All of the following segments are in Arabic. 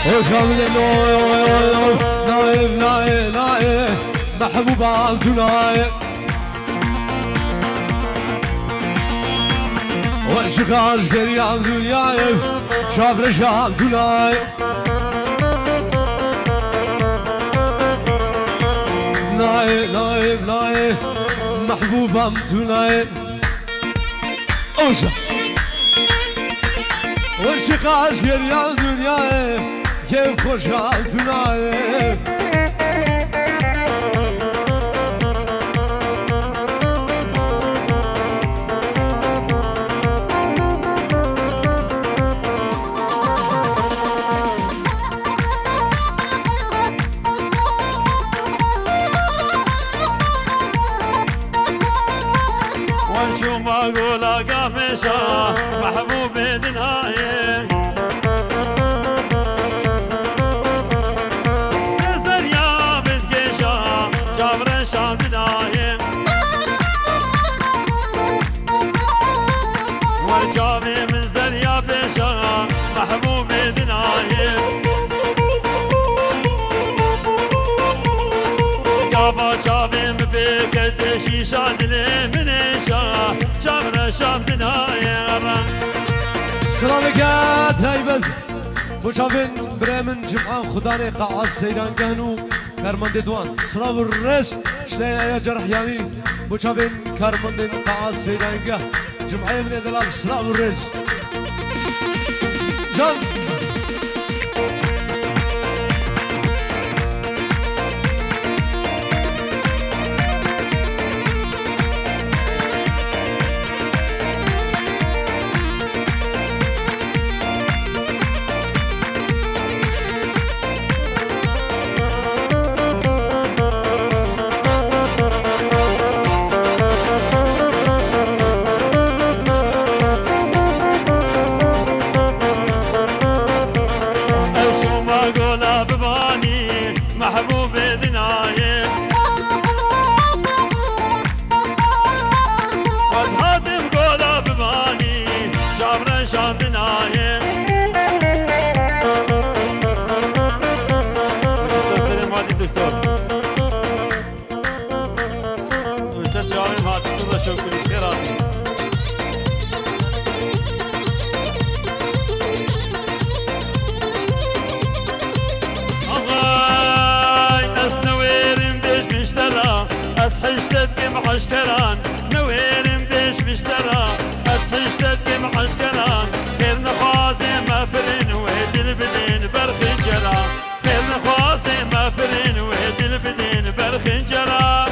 وكامل نايم نايم نايم محبوب عبد نايم وشغال جريان دنيايم شاف رجال دنيايم نايم نايم نايم محبوب عبد نايم اوسع وشغال جريان دنيايم كيف خوشحال دنيايم اقول قامشة محبوب دناية سلسل يا بتقشة جابر شام دناية ورجابي من زريا بشة محبوب دناية قابا جابي مبكت شيشة دلي من شام دنايا سلامكات هيبت مشافن برمن جمعان خداني قاعد سيدان كانوا كارمان دوان سلام الرس شليا يا جرح يامين مشافن كارمان قاعد سيدان كه جمعين من دلال سلام الرس جان محبوب دناية وازهاتم قولا بباني جابر شام دناية أستاذ سليم هادي الدكتور وأستاذ جامل هادي الله شكرا خيرات أسحشتك محشكران نويرم بيش مشترى أسحشتك محشكران خير نخوازي مفرين وهدي البدين برخي جرى خير نخوازي مفرين وهدي البدين برخي جرى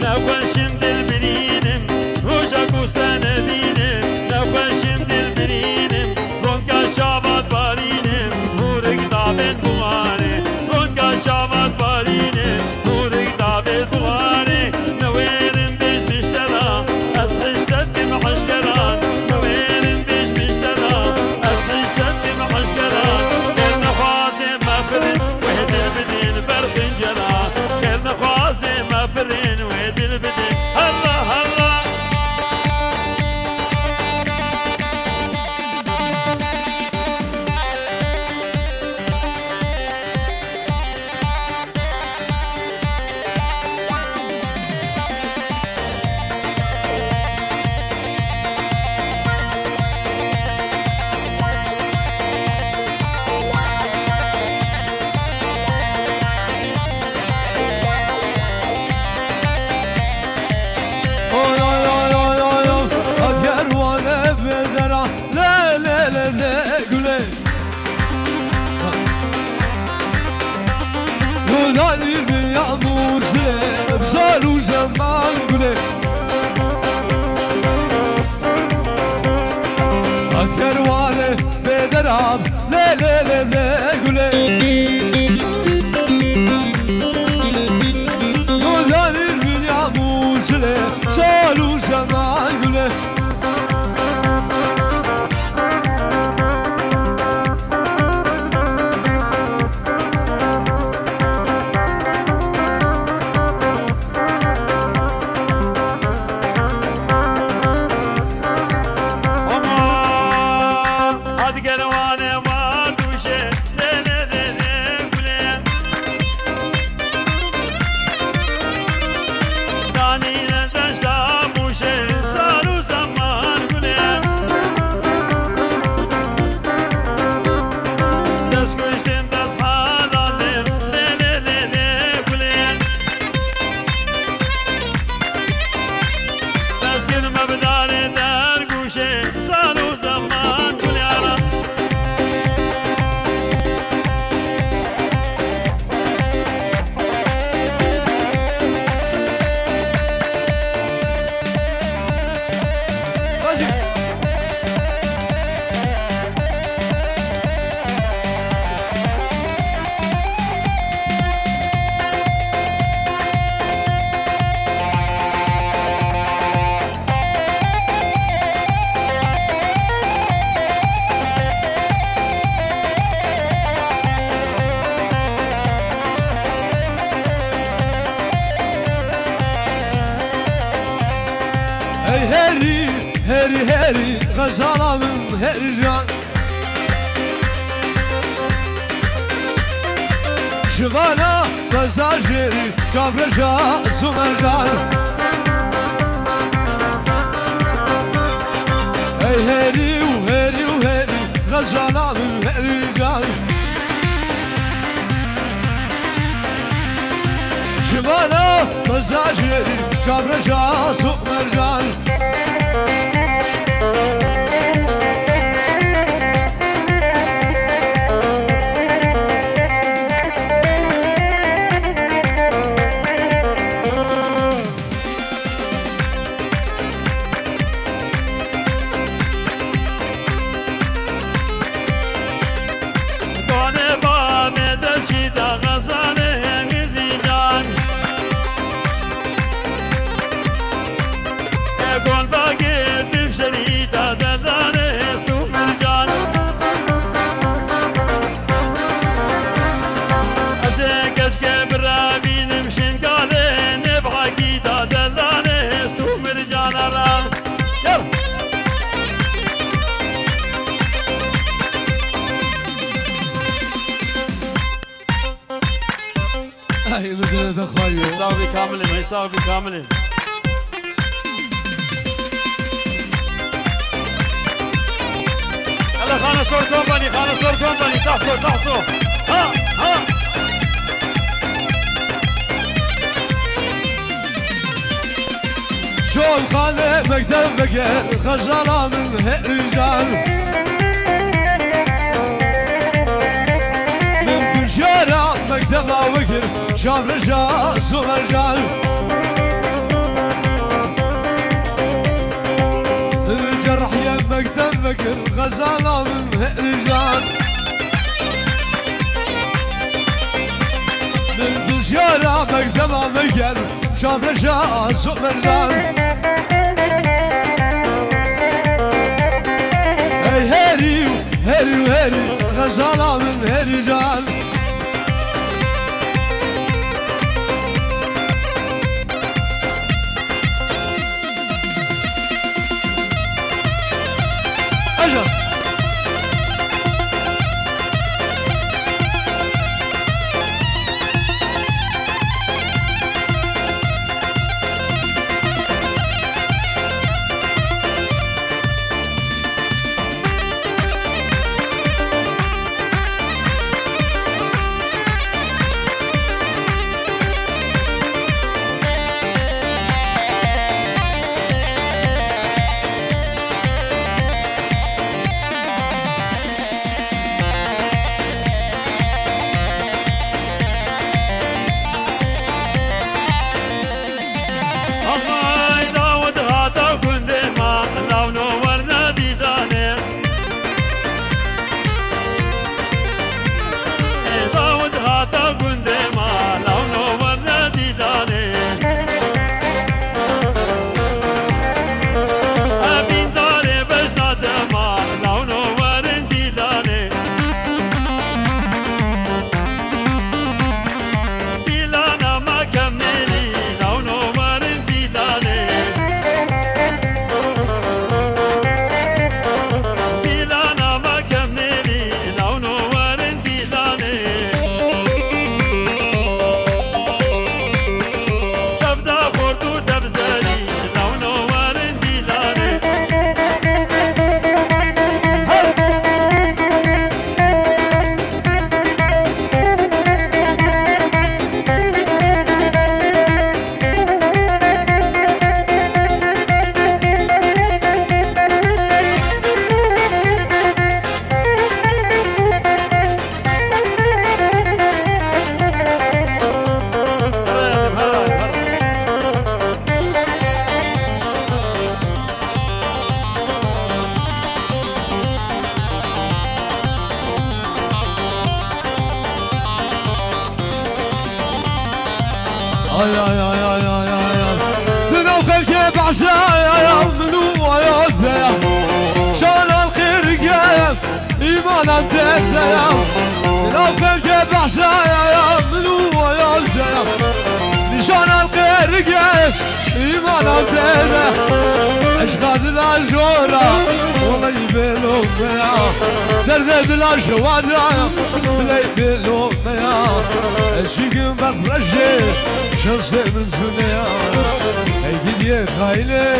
نخوشم دل برینم روژا گوستن بینم نخوشم دل برینم رونگا شابات بارینم بورگ دابن بواره رونگا شابات بارینم بورگ دابن بواره نویرم بیش بیشترم از خشتت که محشکران نویرم بیش بیشترم از خشتت که محشکران خیر نخوازم مفرین و هدل بدین برخنجران خیر نخوازم مفرین الله الله Nadir bir yağmur silep sarı zaman güle At kervane bederab le le le le güle Nadir bir yağmur silep sarı zaman güle هري هري هري غزالة من هرجان شبانا مزاجري كابرجا زمرجان اي هري وهري وهري غزالة من هرجان شبانا مزاجري كابرجا زمرجان اي مثل هذا خايف يساوي كاملين يساوي كاملين يلا خانة صور كومباني خانة صور كومباني تحصو تحصو ها ها شو الخانة مكتب بقر غزالة من رجال شارع مكتب وكر شاف رجال سمرجال الجرح يا مكتب وكر غزالة من رجال من شارع مكتب وكر شاف رجال سمرجال اي هري هري وهري غزالة من رجال أجل منو خلك بعشايا منو وياك شان الخير قايم إيمانا بدايا منو خلك بعشايا منو وياك شان الخير قايم إيمانا بدايا اشخاد الأجورة والله يبيلو بيا درد الأجوارة بلا يبيلو بيا اشيقن بفرجي شخصي من زنيا ايقل يا خايلي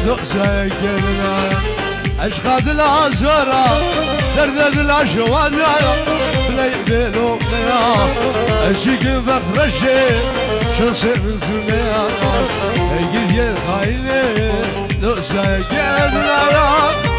نقصا يكلنا اشخاد الأجورة درد الأجوارة بلا يبيلو بيا اشيقن بفرجي شخصي من زنيا ايقل يا خايلي نقصا يكلنا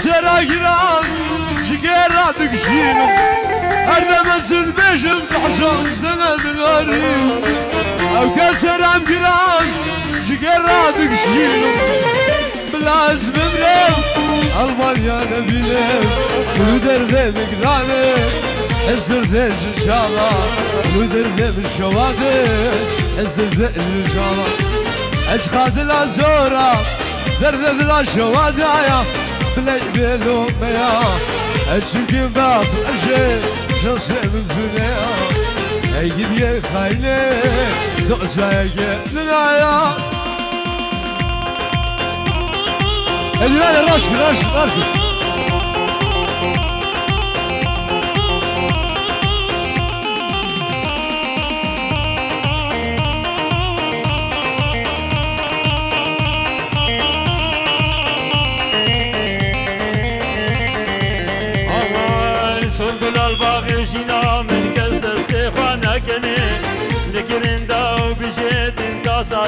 كسر اجرام شقيرة تكشينو هردا مسد بيشم تحصل سند الغريب او كسر اجرام شقيرة تكشينو بلازم بريم المانيا نبيلم ودر ذي مقراني ازدر ذي جنشالة ودر ذي بالشوادي ازدر ذي جنشالة اشخاد الازورة درد الاشوادايا بلا يبيلو بيا اشكي باب اجي شخصي من زنيا ايقد يا خايلي دقسا يقلنايا الوالي راشد راشد راشد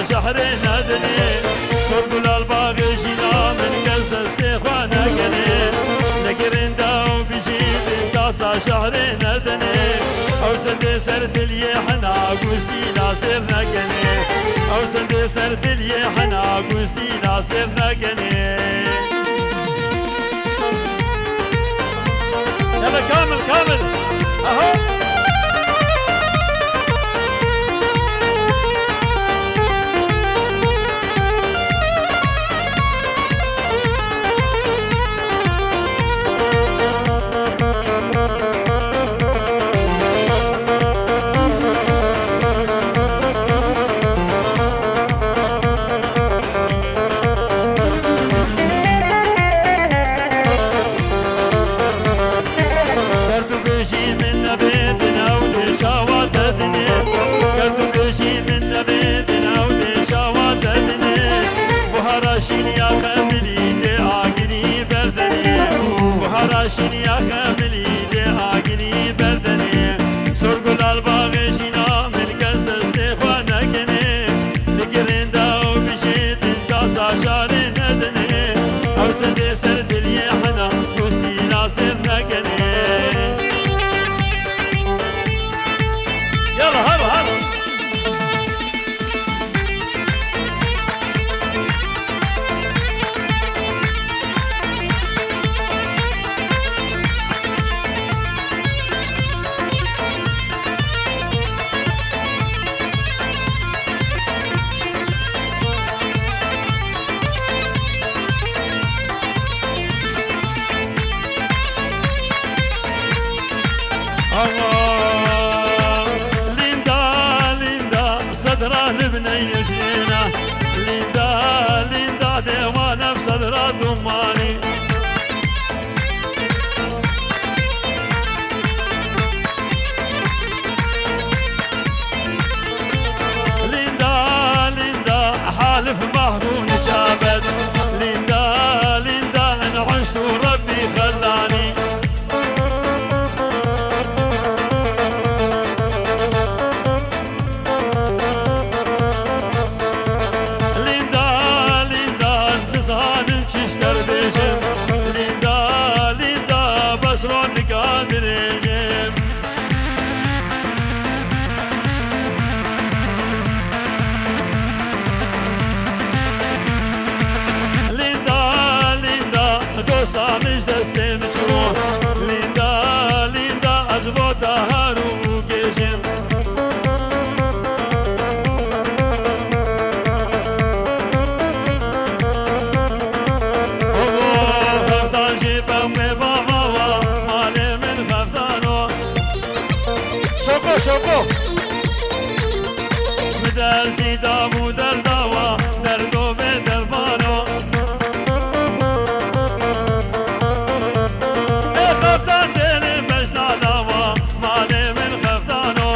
شحرنا دني صرب الباغ جينا من قصد استخوانا قني نقرن داو بجيد انتصى شحرنا دني او سند سرد اليحنا قوستي ناصرنا قني او سند سرد اليحنا قوستي ناصرنا قني يلا كامل كامل اهو شين يا خاملي دي عاقلي بردني سرقل الباغ جينا من قصد استخوانا كني لقرين داو بجيد انتصى شاري ندني او سندي سرد اليحنا قوستي ناصرنا كني يلا هلا هلا صدره لبني جنينه ليندا ليندا ديوانه بصدره دماني اسرار نکادریم لیندا لیندا دوستامش دستم چون لیندا لیندا از ودا هارو گشم شوکو بدر زیدامو در دوا دردو به درمانو ای خفتان دل مجنا دوا مال من خفتانو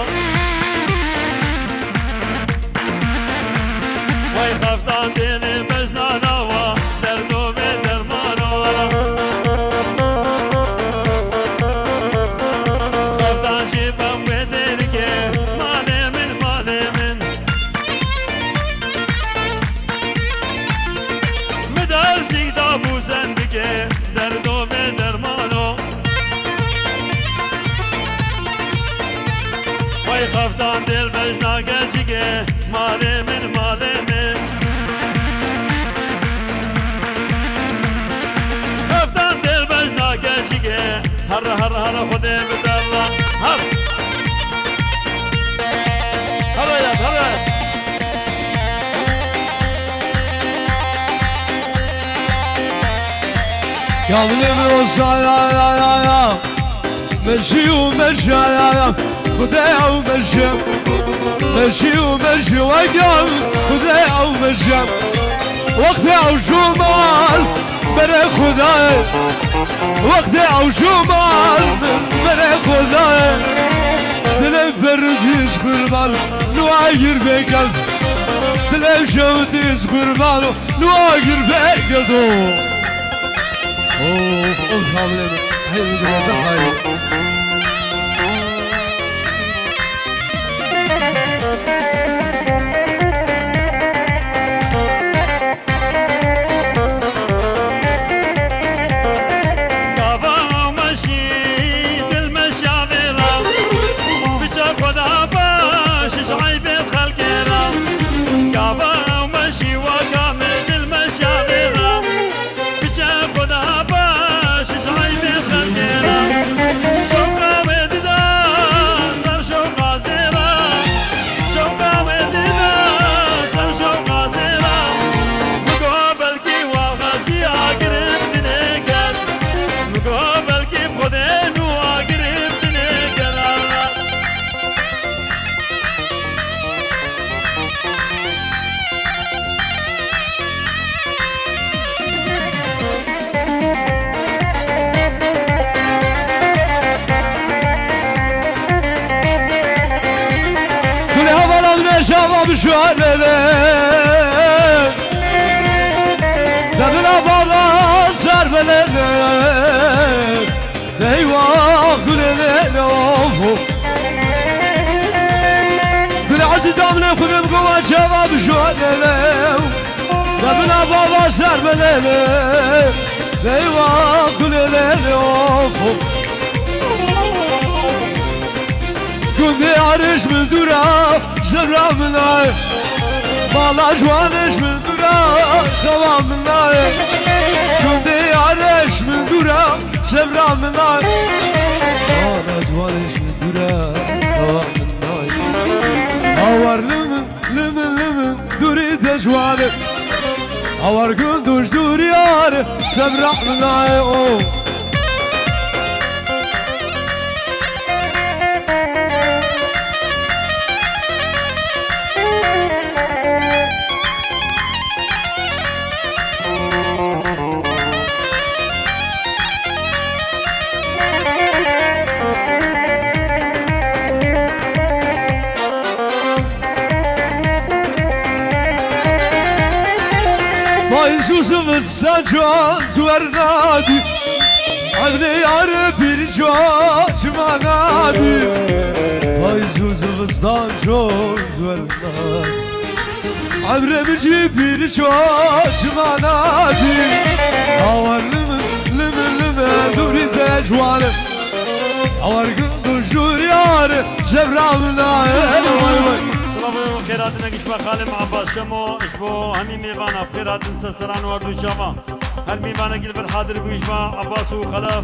وای خفتان دل مجنا دوا دردو به درمانو خفتان شیبم دردو به درمانو وای خفتان دل بجنا گنجگه مال من خفتان دل بجنا گنجگه هر خوده بدرلا هر يا ولي وصايا يا مشي ومشي يا خدايا ومشي مشي ومشي وقام خدايا ومشي وقتها وشمال بري خدايا وقتها وشمال بري خدايا دلي فرديش قربان نواجر بيكز دلي شوديش قربان نواجر بيكزو اوف حاولين حلو ده حلو شباب شوالله دبنا بالا سر بلده دیواه گلله اوفو دل عزیزم نخونم گوه شباب شوالله دبنا بالا سر بلده دیواه گلله اوفو گنده عرش من دورا زبرا منای بالا جوانش من دورا خواه منای گنده عرش من دورا زبرا منای بالا جوانش من دورا خواه منای آوار لمن دوری تجوانه آوار گندوش دوری آره زبرا منای يوسف السجاد ورنادي عبني يا bir جوج ما نادي يوسف السجاد ورنادي عبري بجي bir جوج ما نادي أول لمن دوري جوانه أورقد وجوريار زبرامنا سلام خيراتنا كشبا خالم عباس شمو اشبو همي ميوانا بخيرات سلسلان واردو شاما هل ميوانا قلب الحاضر بيشبا عباس وخلاف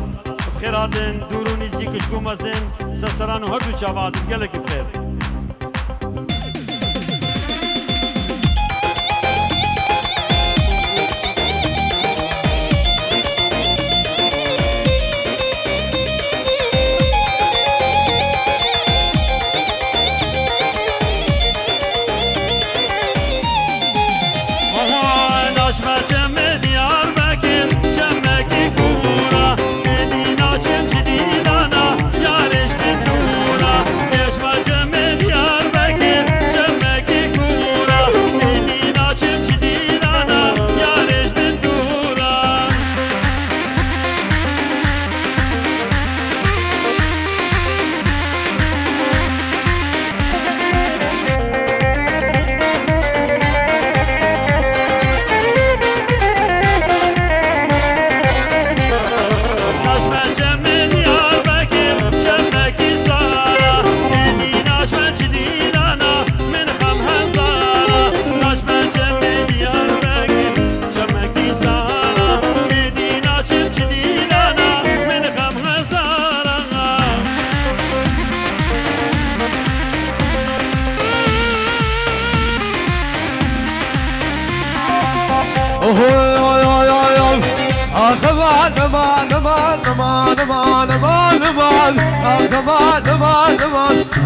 بخيرات دوروني زي كشكو مزين سلسلان واردو شاما قلك بخير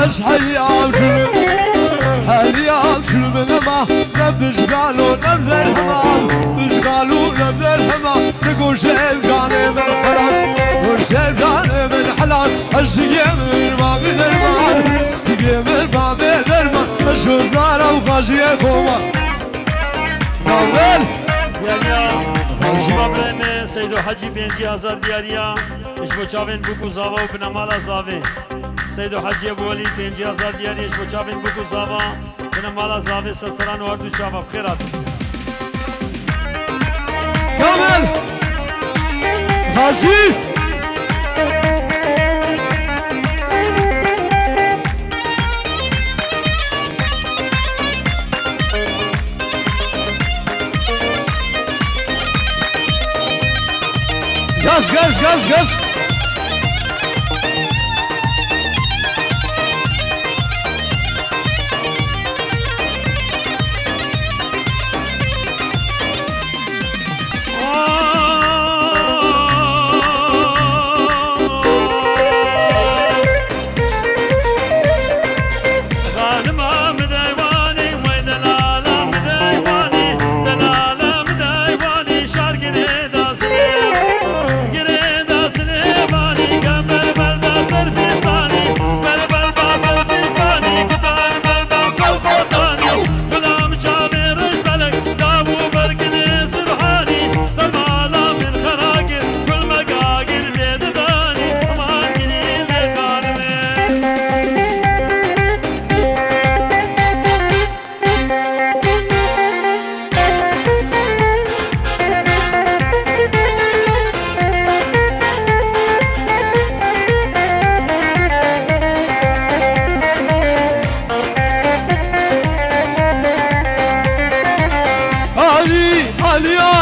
اصحي اوشل هذي اوشل بلما نبش قالوا نبل الحمام مش قالوا نبل الحمام نقول شيب جاني من الحلال نقول شيب جاني من الحلال السقيم ما بدرمان السقيم ما بدرمان الشوزارة وخازية كوما نعمل شبابرن سيدو حجي بينجي هزار دياريا اشبو چاوين بوكو زاوا و بنمالا زاوه سيدو حجي ابو ولي بينجي هزار دياريا اشبو چاوين بوكو زاوا بنمالا زاوه سلسلان واردو چاوا بخيرات كامل غازي غاز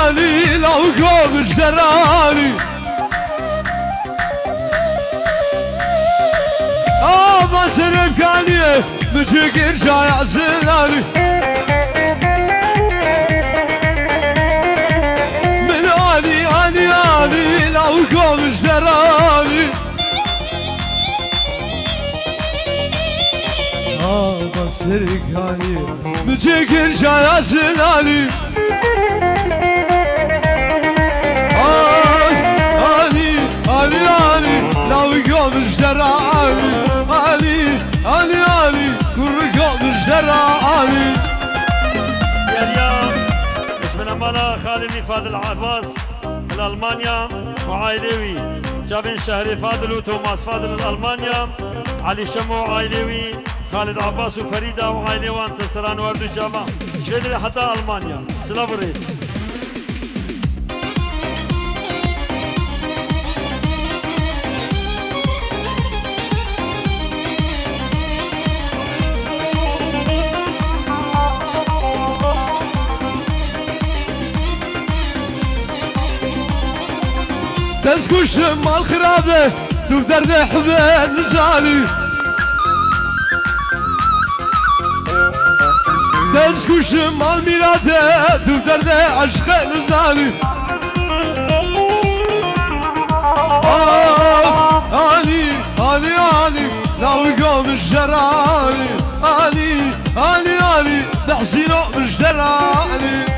علي لو قوم اشتراني ما سرب كاني مشيك شايع سلاني من علي لو قوم اشتراني ما سرب كاني مشيك شايع سلاني علي لو يقوم اشتراني علي كل يوم اشتراني يا اسمنا مالا خالدي فاضل عباس الألمانيا وعائلوي جابين شهري فاضل وتوماس فاضل الألمانيا علي شمو عائلوي خالد عباس وفريدة وعائلوان سلسلان واردو جابا شهدري حتى ألمانيا سلاف الرئيس تسكوش مال خرابه تو بدرد حبه نزالي تسكوش مال ميراده تو بدرد عشق نزالي علي علي علي ناويقو بالجرالي علي علي علي تحسينو بالجرالي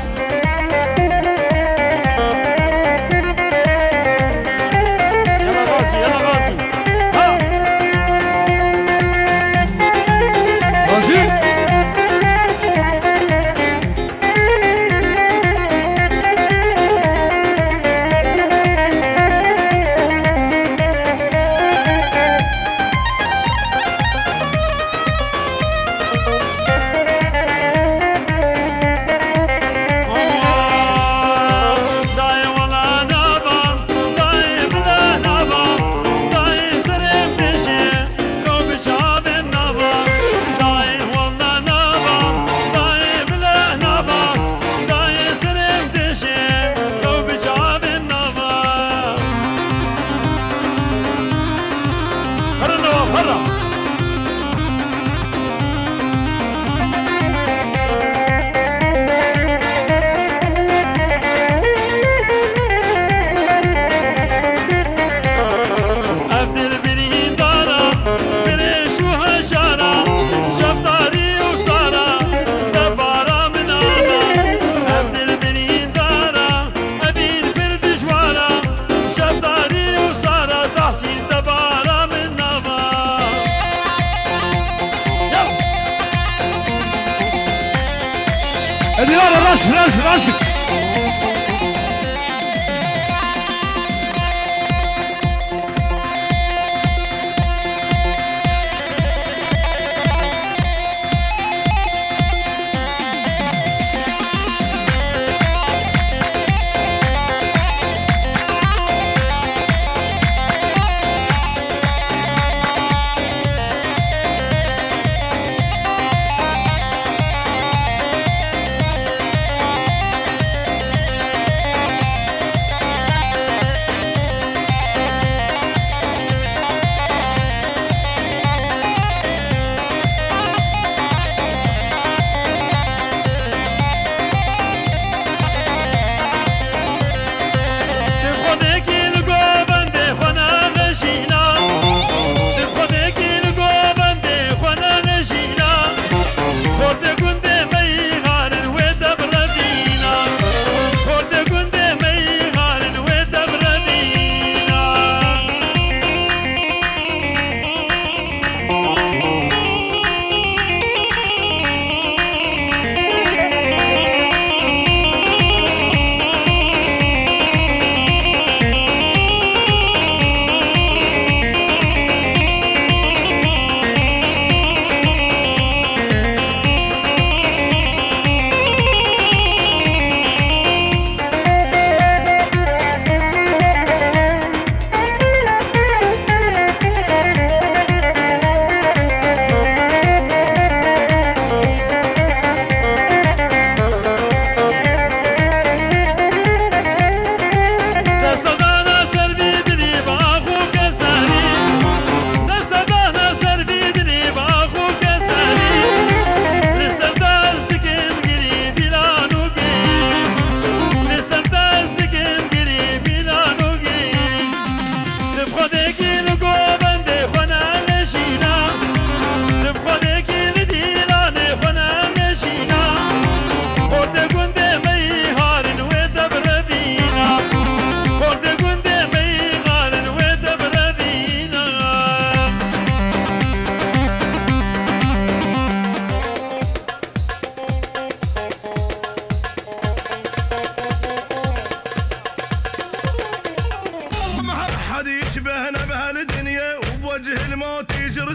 راسك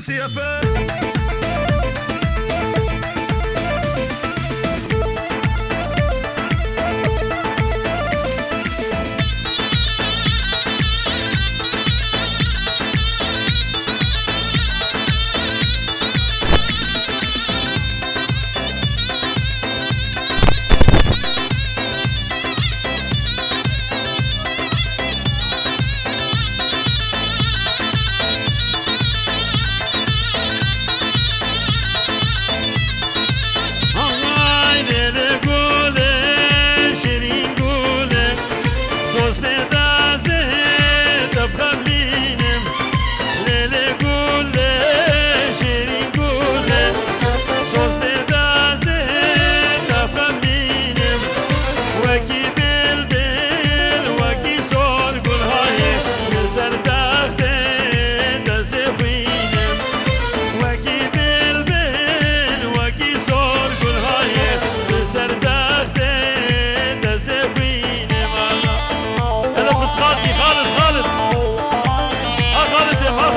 سيفه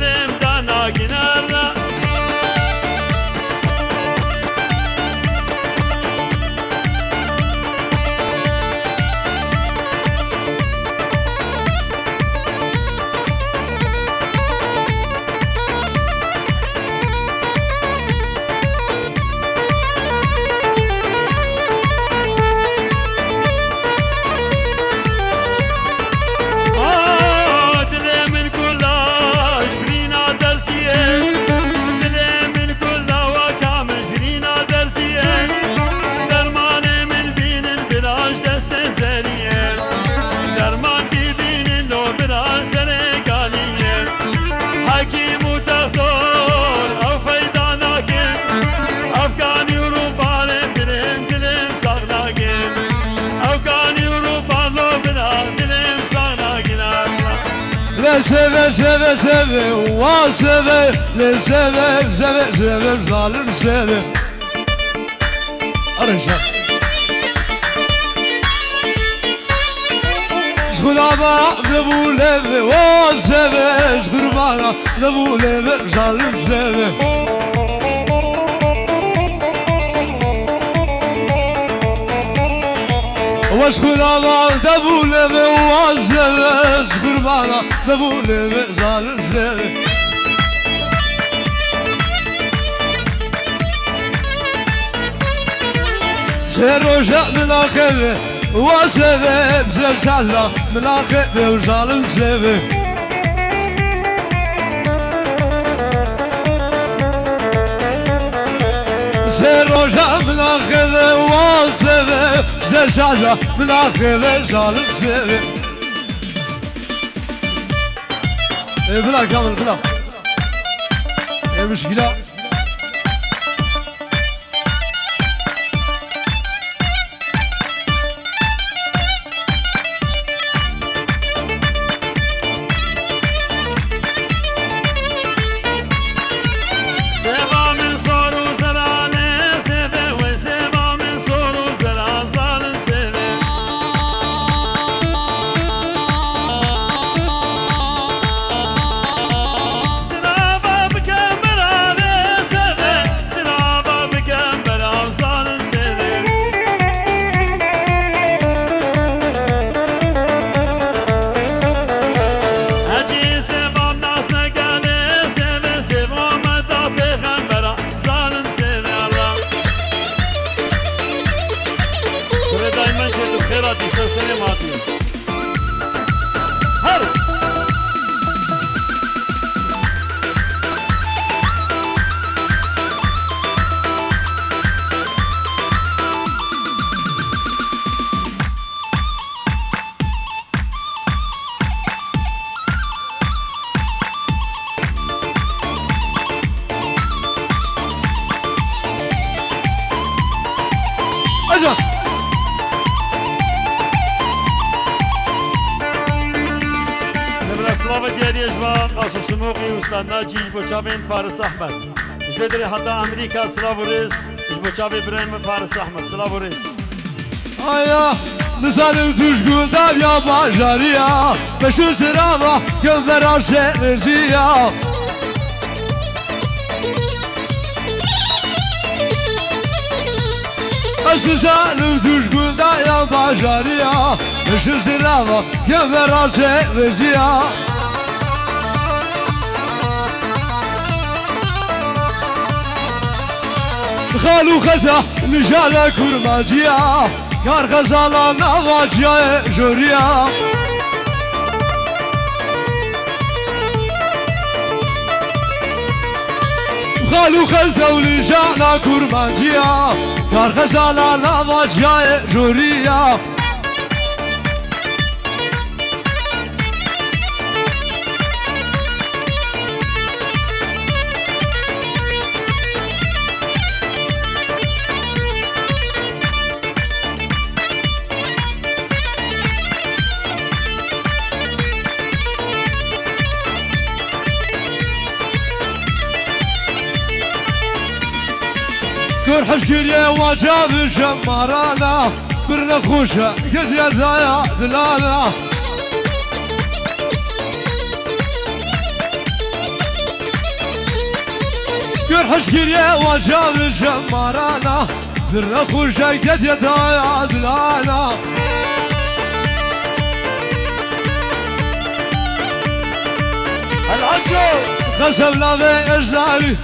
dilim dana ginerler. Seve seve seve va seve le seve seve seve zalim seve Arışa Şkulaba ve bu leve va seve Şkurbana ve bu leve zalim seve واشكرها دبولة وعزلة شكربانا دبولة ظالم زلة سير وجاء من آخره واسبة بزر شعلا من آخره وظالم زلة سير وجاء من آخره واسبة بزر شعلا من آخره ظالم زلة بلا كامل بلا مشكلة سلام دیاری جوان قاسو سموقی استاد ناجی بوچابین فارس احمد بدری حتی امریکا سلام ورز بوچابی ابراهیم فارس احمد سلام ورز آیا مثال توش گلدار یا باجاریا بشو سراما گل راشه رزیا مثال توش گلدار یا باجاریا بشو سراما گل راشه رزیا خالو خدا نجالا كرماجيا كار غزالا نواجيا جوريا خالو خدا ونجالا كرماجيا كار غزالا نواجيا جوريا كور حشكريا وجاب شمارانا برنا خوشة قد يا دلالا حشكريا وجاب الجمارانا بالرخو شاكت يدايا عدلانا العجو خسب لابي إجزالي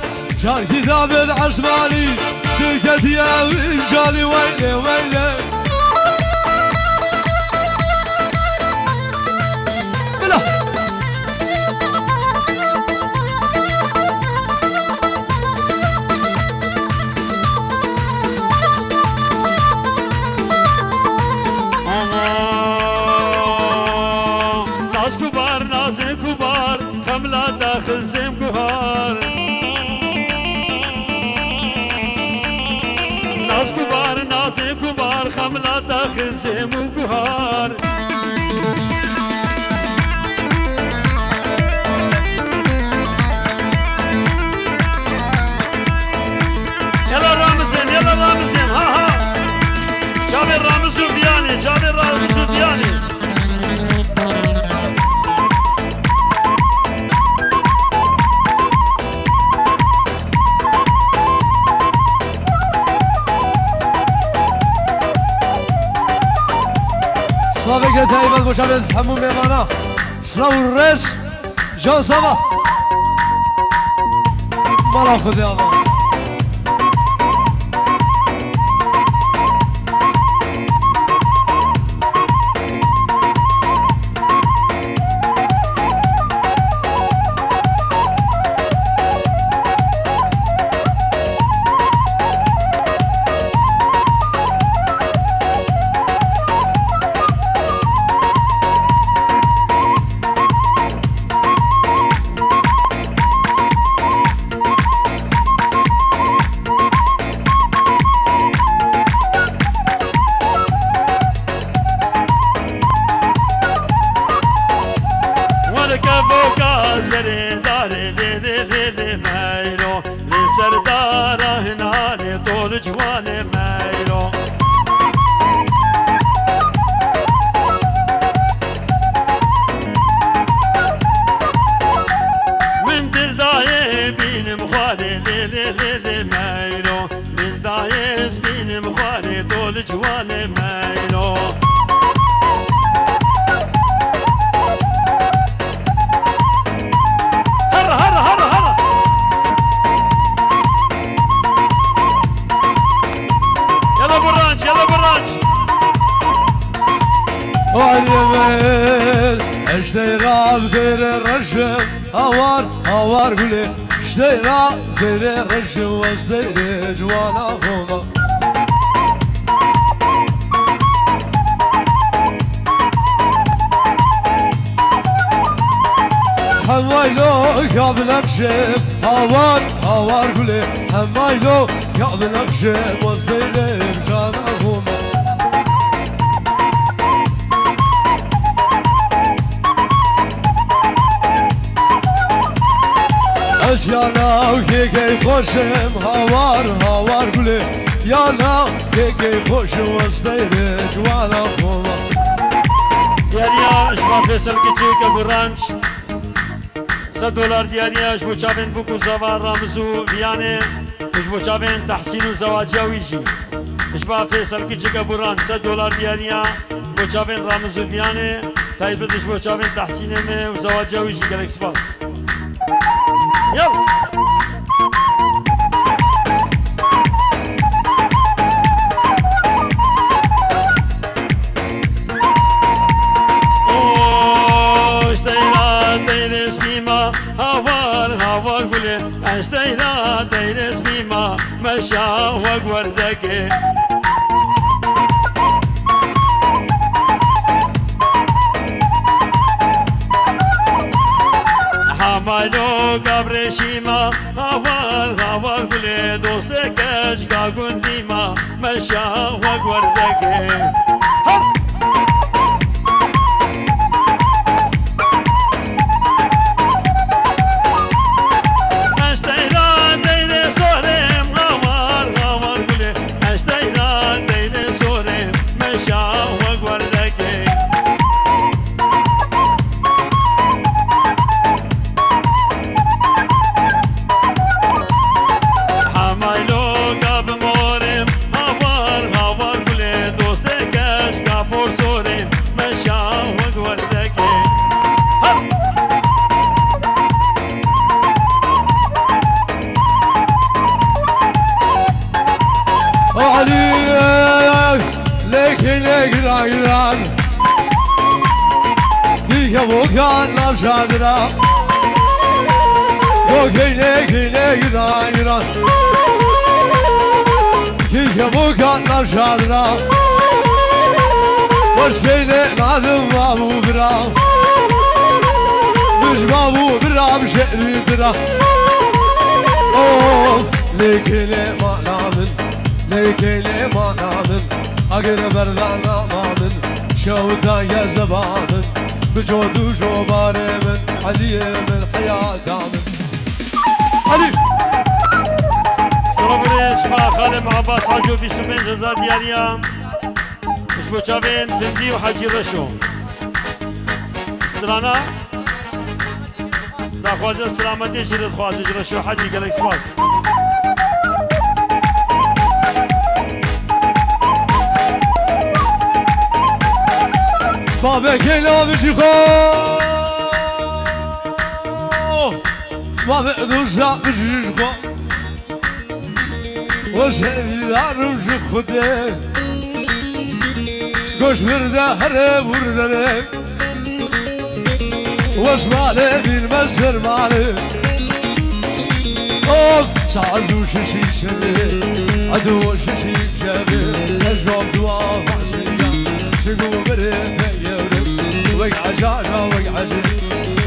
جان كتاب العزمالي تلك يا رجالي ويلي ويلي بلا ناز كبار ناز كبار خملا داخل زم كهار ناز كبار ناز كبار خملا داخل زم كهار يلا رامزين يلا رامزين ها ها جابر رامز سفياني جابر رامز سفياني سلافك تايبا المشاهد حمو ميمانا سلاو الرئيس جان صباح ما ناخذ يا غالي سردار هنا طول جوان مايلو من دل دايه بين مخالي ليلي مايلو من دايه بين مخالي طول جوان مايلو واليمين اشتيرا بدير الرجم هوار هوار قولي اشتيرا بدير الرجم واصدير جوانا خوما حمايلو قبل اكشف هوار هوار قولي حمايلو قبل اكشف واصدير جوانا خوما يانا وكي خوشم هوار هوار قولي يانا كي خوشم واصدير جوانا خوما دیاریا اشما فیصل کچیک ابو رانچ $100 دیاریا اشبو چابن بکو زوار رامزو بیانه اشبو چابن تحسین و زواجیاویجی اشما فیصل کچیک ابو رانچ $100 دیاریا بو چابن رامزو بیانه تایبت اشبو چابن تحسینه می و زواجیاویجی گلکس باس يلا اشتينا ديرس بيما هوار قولي اشتينا ديرس بيما مشا وقوردك حمالو قبر شيما هوار قولي دوستك اشقا قنديما مشا وقوردك giran giran Dike bokan navşadına Bokeyle giran giran Dike bokan navşadına Boşkeyle nadım babu bira Müş babu bira şehri bira Of lekele manamın Lekele manamın Agere berdan amanın Şavutan yazzabanın Bücodu jobaremin Aliyemin hayatımın Ali صرابري شما خالم عباس حاجو بيسومين جزار دياريا مش بوچاوين تندي وحاجي رشو استرانا دا خوازي السلامتي جرد خوازي رشو حاجي قالك سباس Baba gel abici ko Baba doza abici ko O sevdarım şu kude Göçmürde hare vurdere Osmanlı bilmez sermanı Of sağdu şişişimi Adu şişişimi Ejvam dua fasiya Sigu bere feyyevrim Veg'acana veg'acim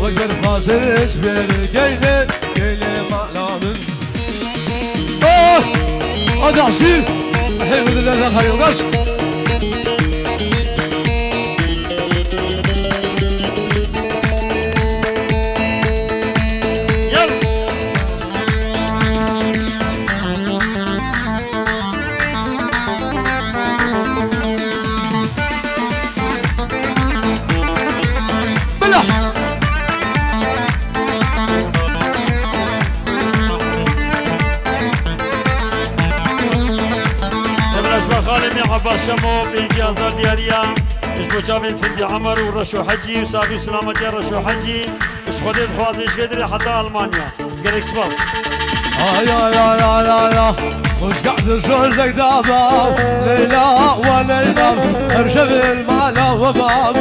Veg'er fasir esbir Geyle ma'lamın Oh Hadi asil Alhamdülillah hayır gaz عباس شمو بيجي أزار دياريا إش بوچاوين فندي عمر ورشو حجي وسابي سلامتي رشو حجي إش خديت خوازي إش قدري حتى ألمانيا قالك سباس يا خوش قعد زوجك دابا ليلى وليلى ارشب المعنى وباب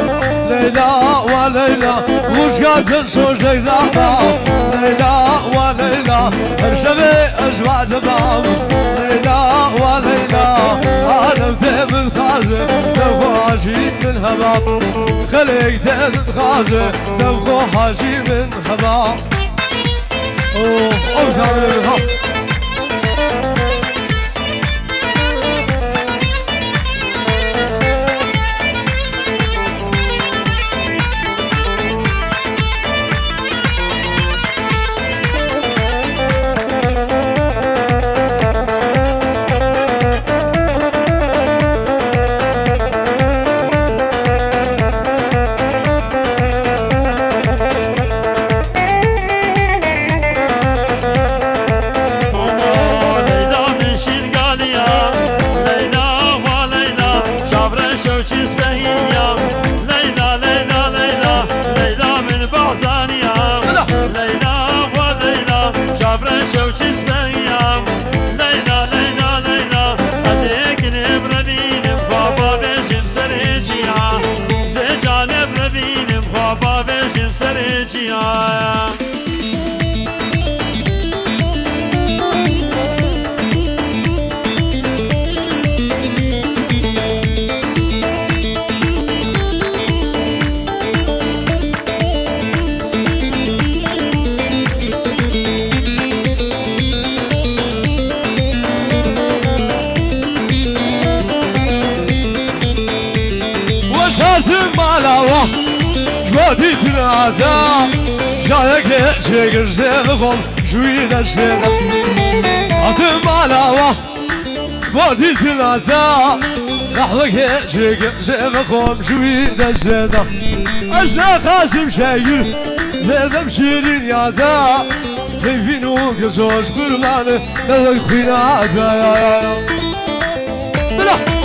ليلى وليلى خوش قعد زوجك دابا ليلى وليلى ارشب أجواد باب ليلى وليلى أنا ثيب الخازي نبخو حاجي من هباب خليك ثيب الخازي نبخو حاجي من هباب أوه تعمل الهب مالاوه جودي تنادى جايك شكر زينكم شوي نشينا أتم مالاوه جودي تنادى لحظك شكر زينكم شوي نشينا أشنا خاسم شايل لذب شيرين يادا كيفينو قصوص قربانه لذك خينا يا بلا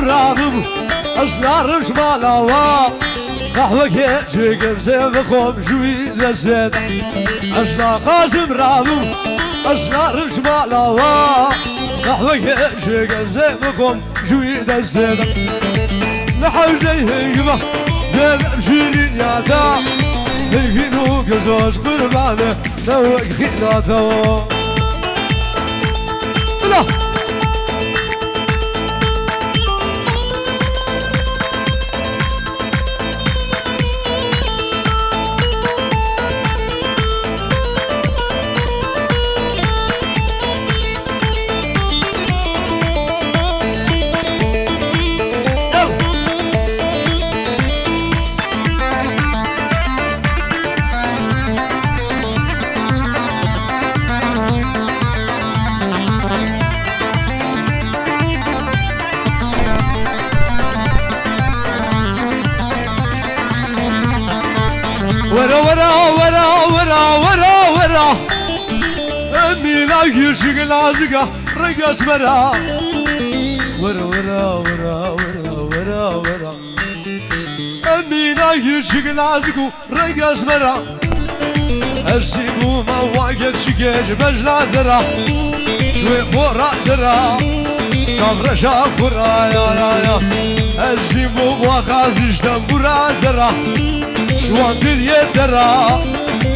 راغب أصلا رمش مالاوا قهوة شكر زي بخوم شوي دسد أصلا قاسم رابو أصلا رمش مالاوا قهوة شكر زي بخوم شوي دسد نحوجي هيبة دل مشيرين يا دا هيكينو كزوج قربانه نوك خينا دوا لا ورا أمي لا يشق العزقة رقص مرا ورا أمي لا يشق العزقة رقص مرا السيبو ما واقف شقيش بجلا درا شوي فورا درا شامر شافورا يا السيبو واقازش دمبورا درا شوان دلية درا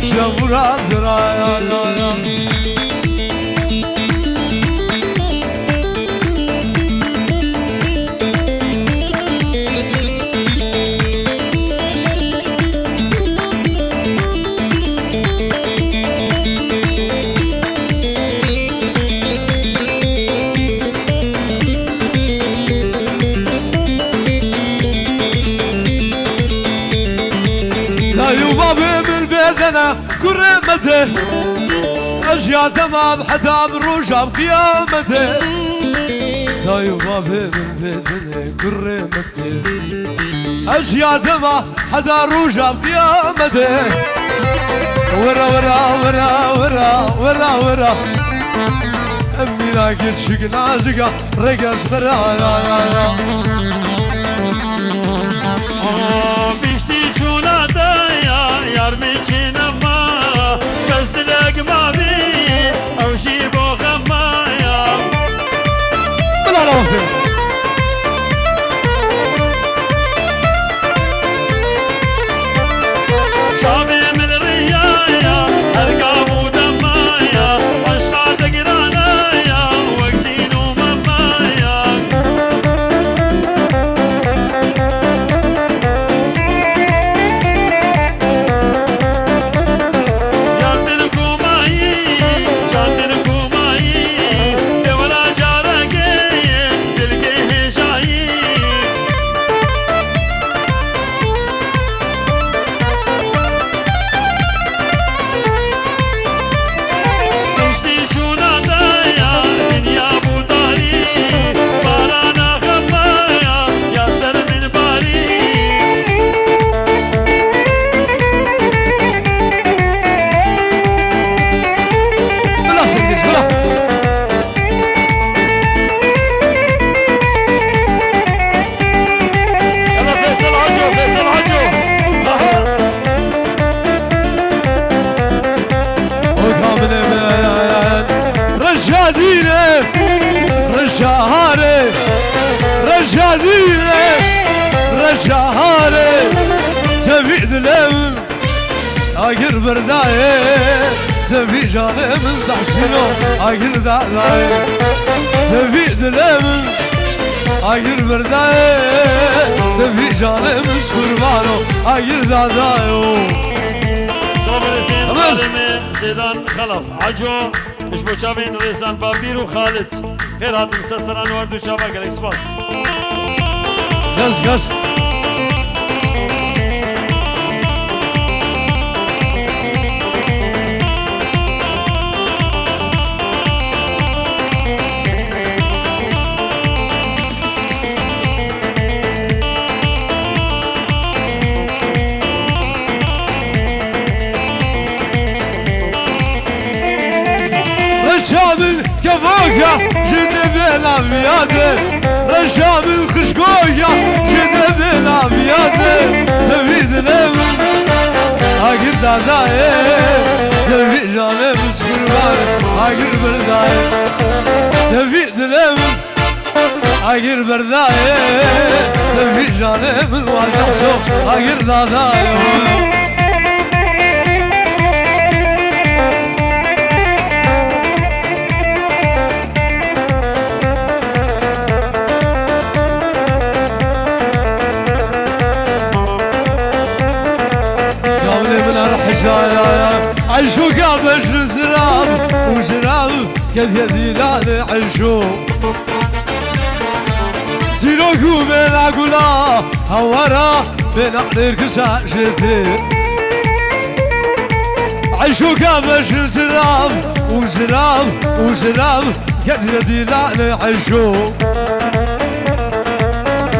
شامورا درا يا أنا كرمته أشياء تمام حتى بروجها بقيامته لا يبابي من بيتنا كرمته أشياء تمام حتى روجها بقيامته ورا أمي لاقيت شق نازقة رقص برا بيشتي شونا دايا يار من شنما قصدك ما بي او شي بو غمايا بلا روحي شامي من الريايا ارقام ودمايا واشقى تقرانايا وقزين وممايا رشاهاري تبي ذلم أقر برداي تبي جاني من تحسينو أقر دعاي تبي ذلم أقر برداي تبي جاني من سكربانو أقر دعايو صبر زين عالمي زيدان خلف عجو اش بو چاوين ريزان بابير و خالد خيرات مسسران وردو چاوا گلکس باس Gaz رشامل كفوكا جنبي الأبيات رشامل خشكوكا جنبي دنا بيادي تبيد لمن أقر داداي تبيد جانب سكربان أقر برداي تبيد لمن أقر برداي تبيد جانب الواجع أقر داداي عيشو كابش زراب وزراب كيف يدينا عيشو زيروكو بين عقولا هورا بين عقلير كسا شثير عيشو كابش زراب وزراب وزراب كيف يدينا عيشو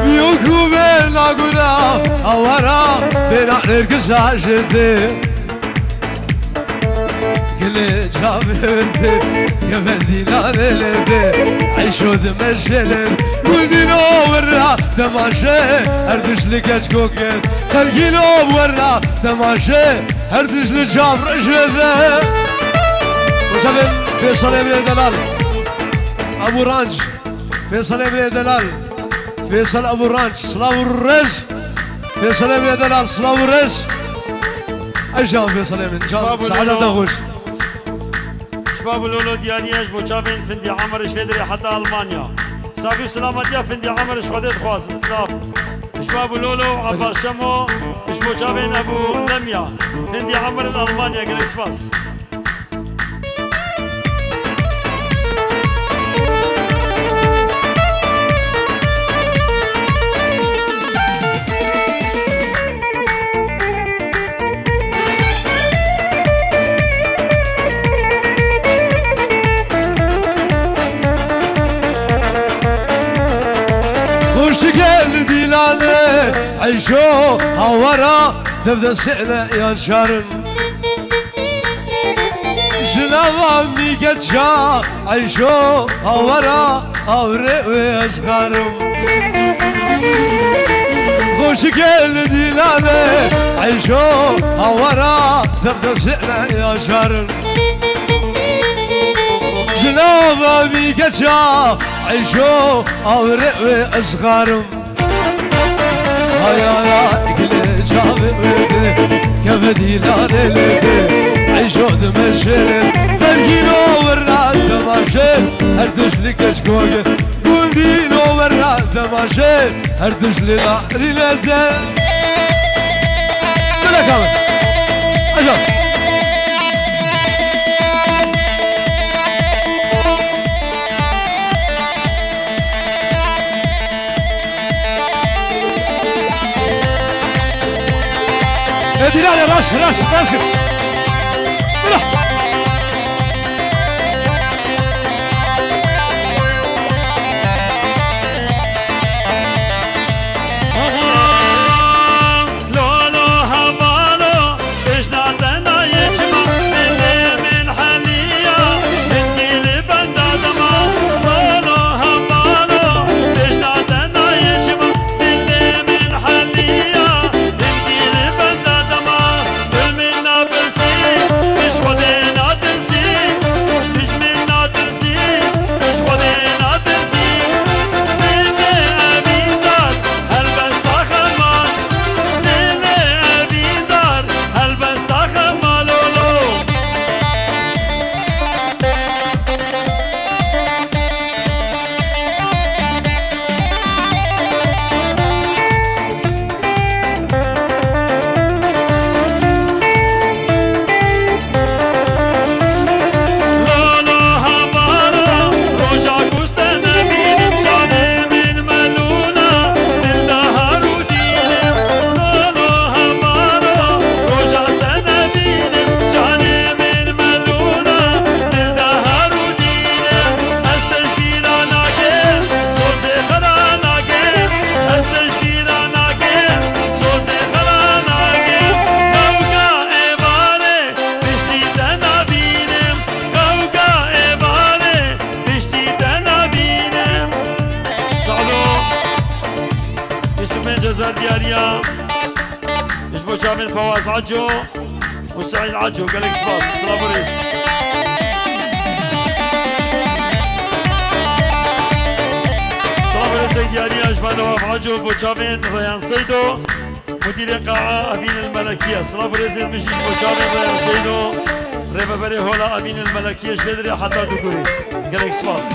بيوكو بين عقولا هورا بين عقلير كسا شثير كل جابرتي يا بدينا ليلتي عيشو دمشلت ودينو ورا تماشي هردش لك اشكوكت خلقينو ورا تماشي هردش لجابر شذا وشافن فيصل ابن دلال ابو رانش فيصل ابن دلال فيصل ابو رانش صلاو الرز فيصل ابن دلال صلاو الرز ايشان فيصل ابن جاب سعادة دغوش شباب لولو ديانيش بوشافين فندي عمر شفيدري حتى ألمانيا صافي سلامتيا فندي عمر شخدت خواص سلاف شباب لولو عباس شمو بوشافين أبو لميا فندي عمر الألمانيا قلت فاس شقل ديلاني عيشو هورا تبدا سئلة يا شارن جنابا ميقتشا عيشو هورا هوري ويسخارم خوشقل ديلاني عيشو هورا تبدا سئلة يا شارن جنابا ميقتشا عيشو أورق أصغارهم هيا كل شاب ودي كبدي لا ليلتي عيشو دمشق تركينو ورا دمشق هردش لك اشكوك قولينو ورا دمشق هردش لنا ريلتي بلا كامل أجل ديلاني راسك بلا Up هزار دياريا مش بوشا من فواز عجو وسعيد عجو قالك سباس سلام بريس سلام بريس دياريا اجمع نواف عجو بوشا من ريان سيدو مدير قاعة أمين الملكية سلام بريس مش بوشا من ريان سيدو ريبا بري هولا أمين الملكية شبدري حتى دقوري قالك سباس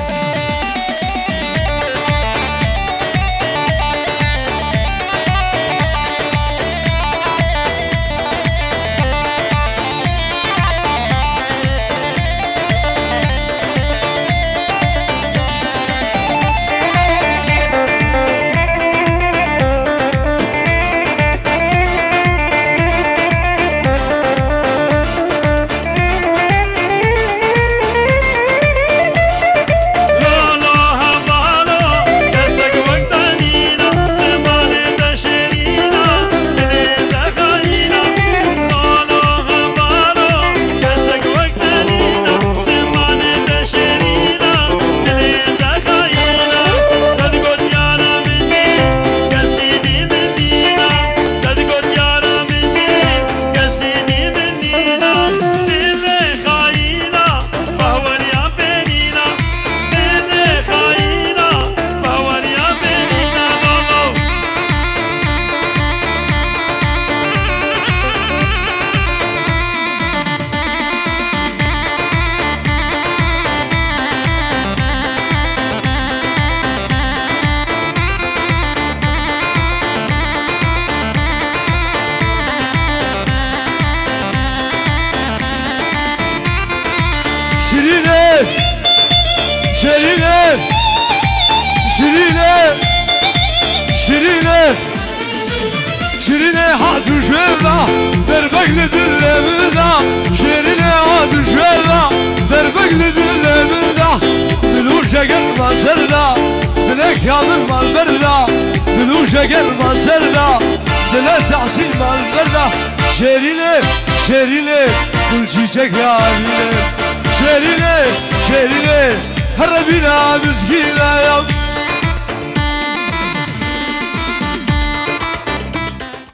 شيريني حاطو شويرة دربك لدلمنا شيريني حاطو شويرة دربك لدلمنا دلوشة قلبا سرنا دلك يامن مال برنا دلوشة قلبا سرنا دلك تحسين مال برنا شيريني كل شيء يا شيريني هربينا مسكينة يا